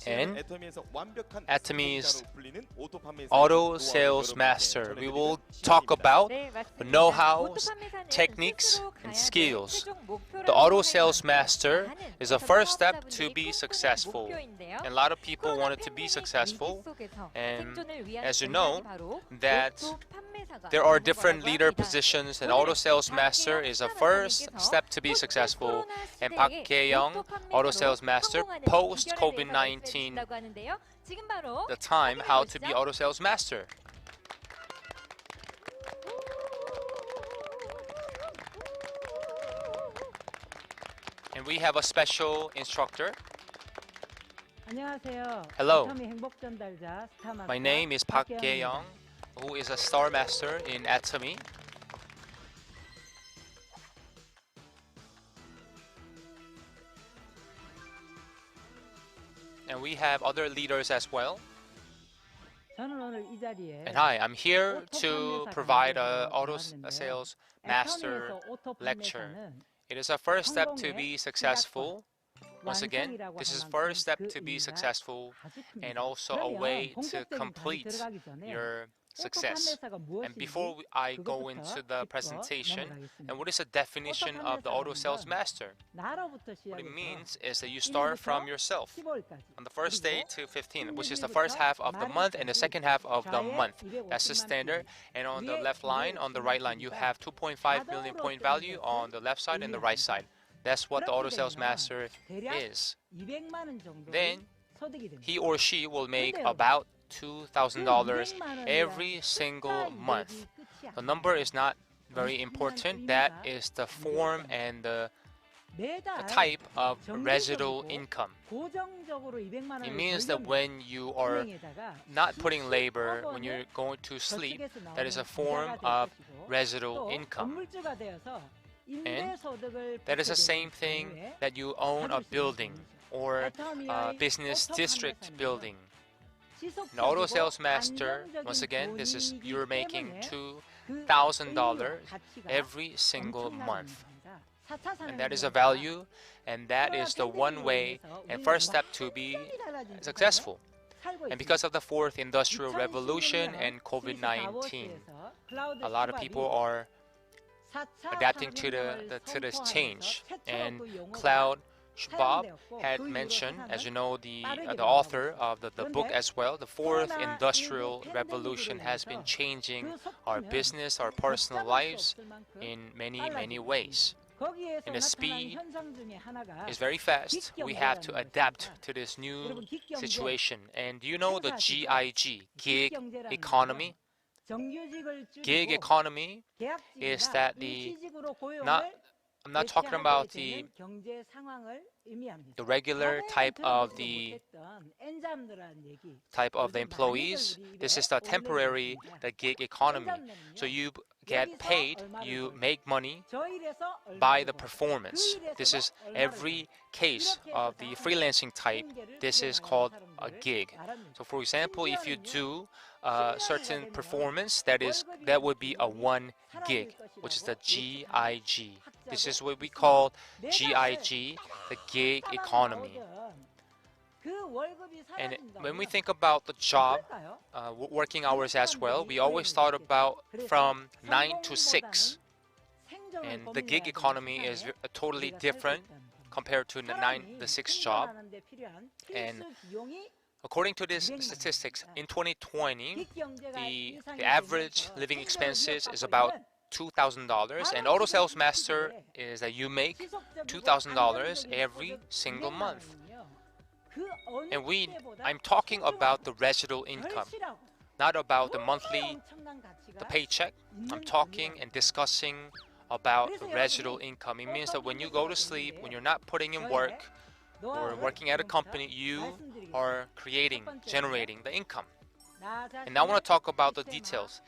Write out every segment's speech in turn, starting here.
and Atomy's Auto Sales Master. We will talk about know-hows, techniques, and skills. The Auto Sales Master is a first step to be successful. And a lot of people wanted to be successful, and as you know, that there are different leader positions, and Auto Sales Master is a first step to be successful. And Park Jae-young, Auto Sales Master, post COVID-19, the time how to be Auto Sales Master. And we have a special instructor. Hello, my name is Park Jae-young, who is a Star Master in Atomy. And we have other leaders as well. And hi, I'm here to provide a Auto Sales Master lecture. It is a first step to be successful. Once again, this is first step to be successful and also a way to complete your success. And before I go into the presentation, and what is the definition of the Auto Sales Master? What it means is that you start from yourself on the first day to 15, which is the first half of the month and the second half of the month. That's the standard. And on the left line, on the right line, you have 2.5 million point value on the left side and the right side. That's what the Auto Sales Master is. Then he or she will make about $2,000 every single month. The number is not very important. That is the form and the type of residual income. It means that when you are not putting labor, when you're going to sleep, that is a form of residual income. And that is the same thing that you own a building or a business district building. An Auto Sales Master, once again, this is you're making $2,000 every single month. And that is a value, and that is the one way and first step to be successful. And because of the fourth industrial revolution and COVID-19, a lot of people are adapting to this change. And Klaus Schwab had mentioned, as you know, the author of the book as well, the fourth industrial revolution has been changing our business, our personal lives in many ways. And the speed is very fast. We have to adapt to this new situation. And do you know the GIG, gig economy? Gig economy is that I'm not talking about the regular type of the employees. This is the temporary, the gig economy. So you get paid, you make money by the performance. This is every case of the freelancing type. This is called a gig. So for example, if you do a certain performance, that would be a 1 gig, which is the GIG. This is what we call GIG, the gig economy. And when we think about the job, working hours as well, we always thought about from 9 to 6. And the gig economy is totally different compared to the 9 to 6 job. And according to these statistics, in 2020, the average living expenses is about $2,000, and Auto Sales Master is that you make $2,000 every single month. And I'm talking about the residual income, not about the monthly, the paycheck. I'm talking and discussing about the residual income. It means that when you go to sleep, when you're not putting in work or working at a company, you are generating the income. And now I want to talk about the details.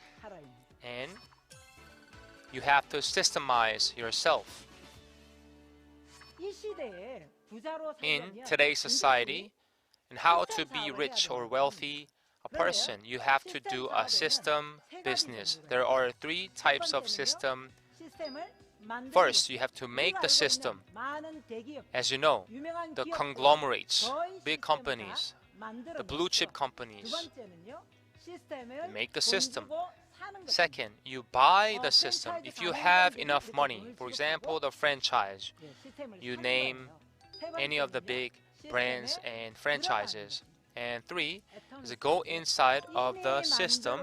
And you have to systemize yourself. In today's society, and how to be rich or wealthy a person, you have to do a system business. There are 3 types of system First, you have to make the system. As you know, the conglomerates, big companies, the blue chip companies, they make the system. Second, you buy the system. If you have enough money, for example, the franchise, you name any of the big brands and franchises. And three is go inside of the system.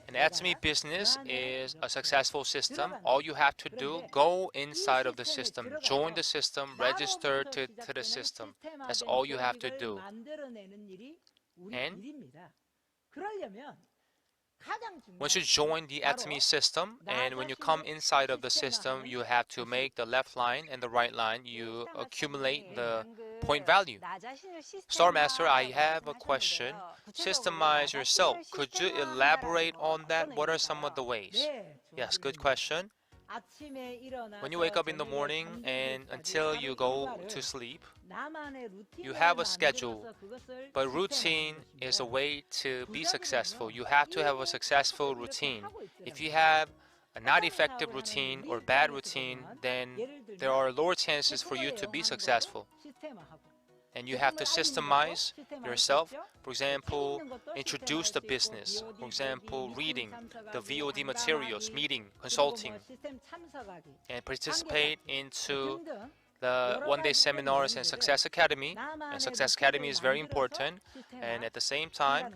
An Atomy business is a successful system. All you have to do, go inside of the system, join the system, register to the system. That's all you have to do. And once you join the Atomy system, and when you come inside of the system, you have to make the left line and the right line. You accumulate the point value. Star Master, I have a question. Systemize yourself. Could you elaborate on that? What are some of the ways? Yes, good question. When you wake up in the morning and until you go to sleep, you have a schedule, but routine is a way to be successful. You have to have a successful routine. If you have a not effective routine or bad routine, then there are lower chances for you to be successful. And you have to systemize yourself. For example, introduce the business. For example, reading the VOD materials, meeting, consulting, and participate into the one-day seminars and Success Academy. And Success Academy is very important. And at the same time,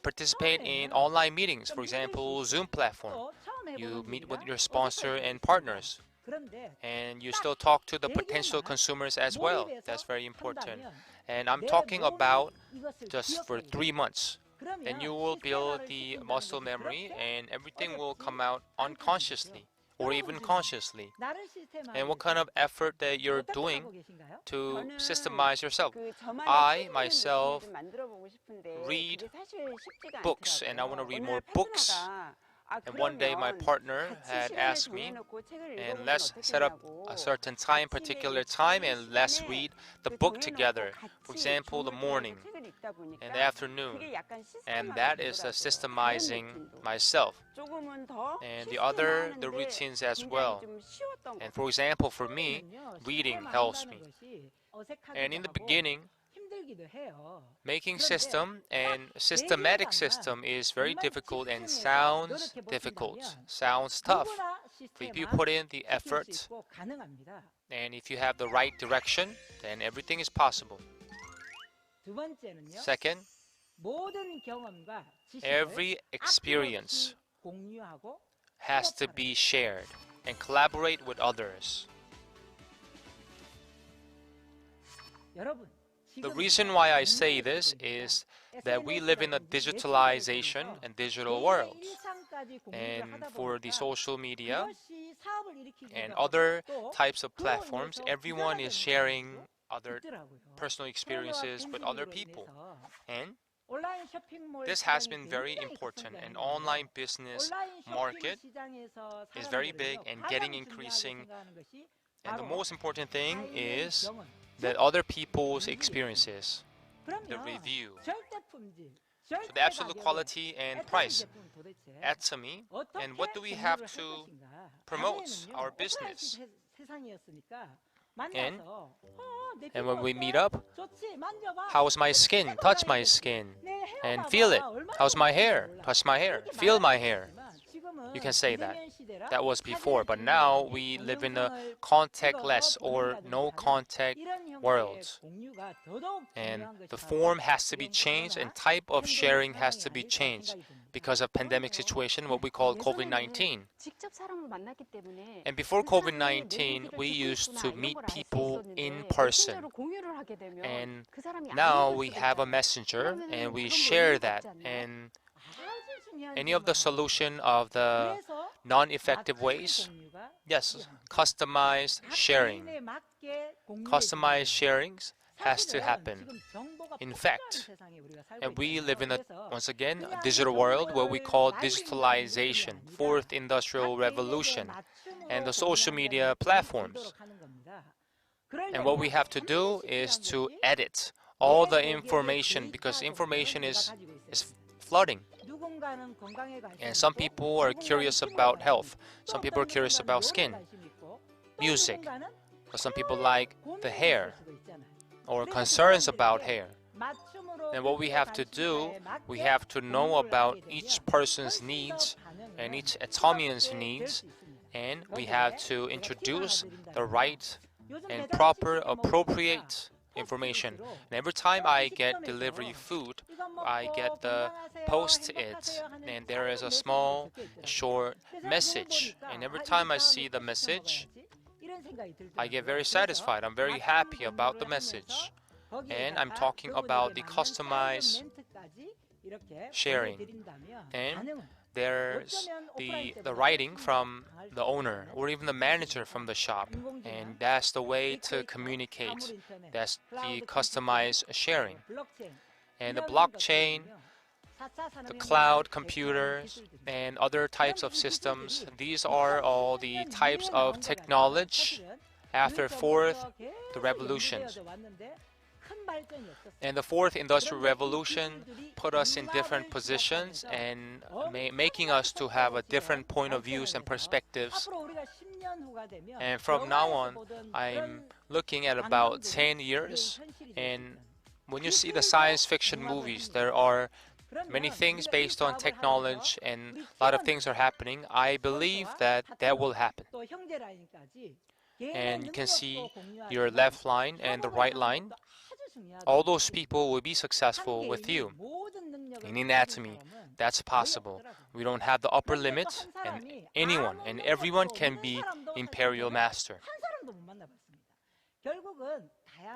participate in online meetings. For example, Zoom platform. You meet with your sponsor and partners. And you still talk to the potential consumers as well. That's very important. And I'm talking about just for 3 months. Then you will build the muscle memory and everything will come out unconsciously or even consciously. And what kind of effort that you're doing to systemize yourself? I myself read books and I want to read more books. And one day my partner had asked me, and let's set up a certain time, particular time, and let's read the book together. For example, the morning and the afternoon. And that is systemizing myself. And the routines as well. And for example, for me, reading helps me. And in the beginning, making system and systematic system is very difficult and sounds difficult, sounds tough. But if you put in the effort and if you have the right direction, then everything is possible. Second, every experience has to be shared and collaborate with others. The reason why I say this is that we live in a digitalization and digital world. And for the social media and other types of platforms, everyone is sharing other personal experiences with other people. And this has been very important. An online business market is very big and getting increasing. And the most important thing is that other people's experiences, the review. So the absolute quality and price, Atomy, and what do we have to promote our business? And when we meet up, how's my skin? Touch my skin and feel it. How's my hair? Touch my hair. Feel my hair. You can say that. That was before, but now we live in a contactless or no contact world. And the form has to be changed and type of sharing has to be changed because of pandemic situation, what we call COVID-19. And before COVID-19, we used to meet people in person. And now we have a messenger and we share that. And any of the solution of the non-effective ways? Yes, customized sharing. Customized sharings has to happen. In fact, and we live in once again, a digital world, what we call digitalization, fourth industrial revolution, and the social media platforms. And what we have to do is to edit all the information because information is flooding. And some people are curious about health. Some people are curious about skin, music. Some people like the hair or concerns about hair. And what we have to do, we have to know about each person's needs and each Atomian's needs, and we have to introduce the right and proper, appropriate information. And every time I get delivery food, I get the post-it, and there is a small, short message. And every time I see the message, I get very satisfied. I'm very happy about the message. And I'm talking about the customized sharing. And there's the writing from the owner or even the manager from the shop. And that's the way to communicate. That's the customized sharing. And the blockchain, the cloud computers, and other types of systems, these are all the types of technology after the revolutions. And the fourth industrial revolution put us in different positions and making us to have a different point of views and perspectives. And from now on, I'm looking at about 10 years. And when you see the science fiction movies, there are many things based on technology and a lot of things are happening. I believe that that will happen. And you can see your left line and the right line. All those people will be successful with you. In Atomy, that's possible. We don't have the upper limit, and anyone and everyone can be Imperial Master.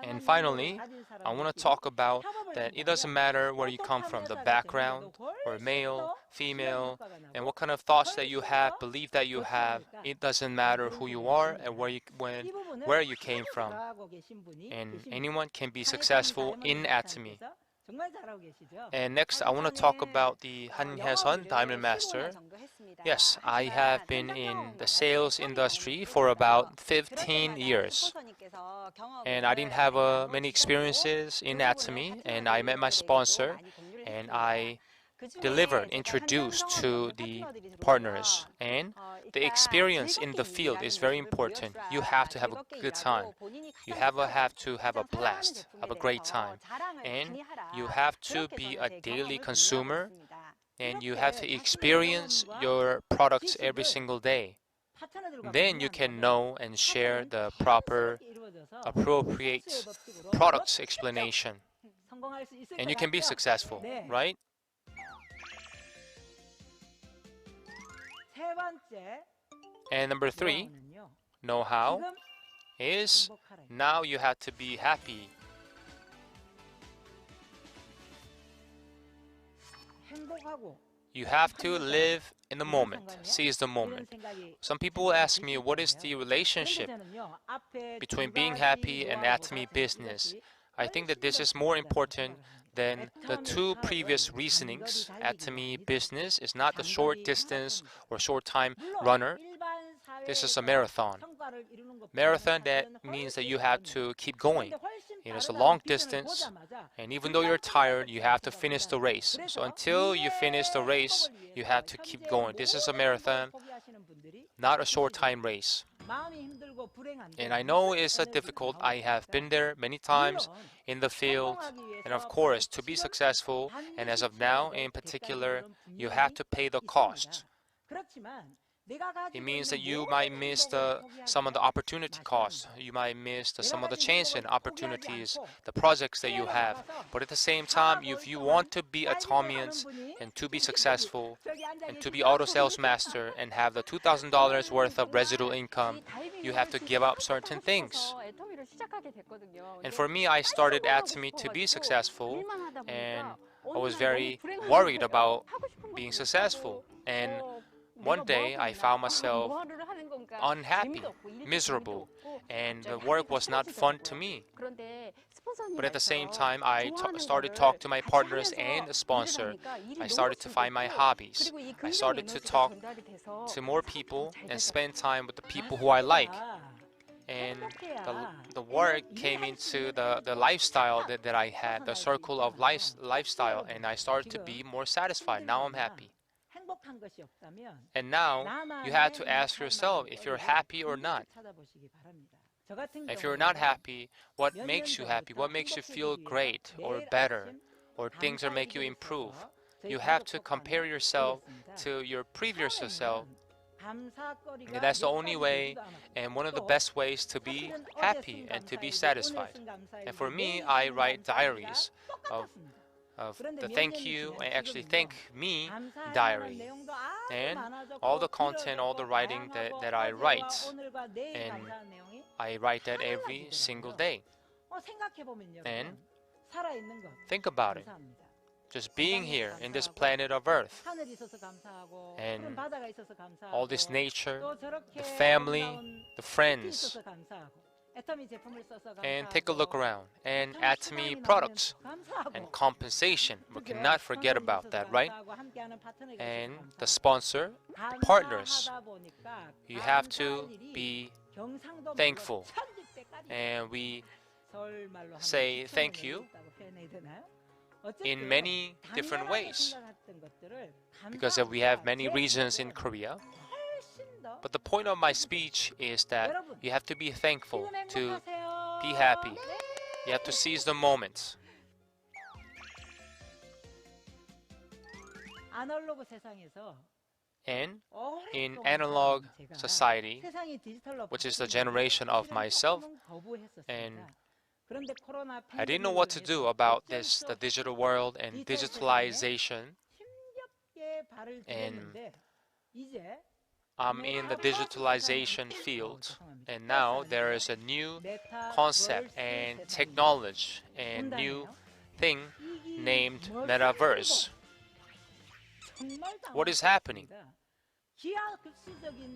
And finally, I want to talk about that it doesn't matter where you come from, the background, or male, female, and what kind of thoughts that you have, belief that you have. It doesn't matter who you are and where you came from. And anyone can be successful in Atomy. And next, I want to talk about the Han Hye-sun Diamond Master. Yes, I have been in the sales industry for about 15 years. And I didn't have many experiences in Atomy, and I met my sponsor, and I introduced to the partners. And the experience in the field is very important. You have to have a good time. You have to have a blast, have a great time. And you have to be a daily consumer, and you have to experience your products every single day. Then you can know and share the proper, appropriate products explanation. And you can be successful, right? And number 3, know-how, is now you have to be happy. You have to live in the moment, seize the moment. Some people ask me, what is the relationship between being happy and Atomy business? I think that this is more important than the two previous reasonings. Atomy business is not the short distance or short time runner. This is a marathon. Marathon, that means that you have to keep going. It is a long distance, and even though you're tired, you have to finish the race. So until you finish the race, you have to keep going. This is a marathon, not a short time race. And I know it's difficult. I have been there many times in the field. And of course, to be successful, and as of now in particular, you have to pay the cost. It means that you might miss some of the opportunity costs. You might miss some of the chance and opportunities, the projects that you have. But at the same time, if you want to be Atomians and to be successful and to be auto sales master and have the $2,000 worth of residual income, you have to give up certain things. And for me, I started Atomy to be successful, and I was very worried about being successful. And one day, I found myself unhappy, miserable, and the work was not fun to me. But at the same time, I started to talk to my partners and the sponsor. I started to find my hobbies. I started to talk to more people and spend time with the people who I like. and the work came into the lifestyle that I had, the circle of lifestyle, and I started to be more satisfied. Now I'm happy. And now you have to ask yourself if you're happy or not. If you're not happy, what makes you happy? What makes you feel great or better, or things that make you improve? You have to compare yourself to your previous self. And that's the only way and one of the best ways to be happy and to be satisfied. And for me, I write diaries of the thank you and actually thank me diary. And all the content, all the writing that I write, and I write that every single day. And think about it. Just being here in this planet of Earth, and all this nature, the family, the friends, and take a look around. And Atomy products and compensation, we cannot forget about that, right? And the sponsor, the partners, you have to be thankful. And we say thank you in many different ways, because we have many reasons in Korea. But the point of my speech is that you have to be thankful, to be happy. You have to seize the moments. And in analog society, which is the generation of myself, and I didn't know what to do about this, the digital world and digitalization. And I'm in the digitalization field. And now there is a new concept and technology and new thing named metaverse. What is happening?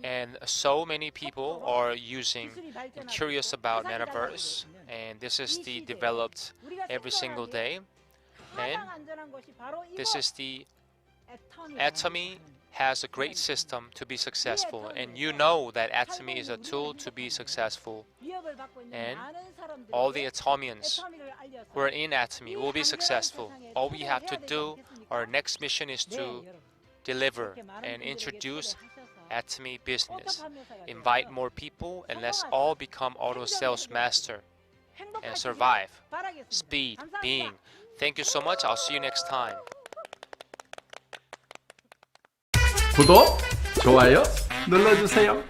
And so many people are using and curious about metaverse, and this is the developed every single day. And this is the Atomy has a great system to be successful, and you know that Atomy is a tool to be successful, and all the Atomians who are in Atomy will be successful. All we have to do, our next mission is to deliver and introduce Atomy business. Invite more people, and let's all become auto sales master and survive. Speed, being. Thank you so much. I'll see you next time. 구독, 좋아요 눌러주세요.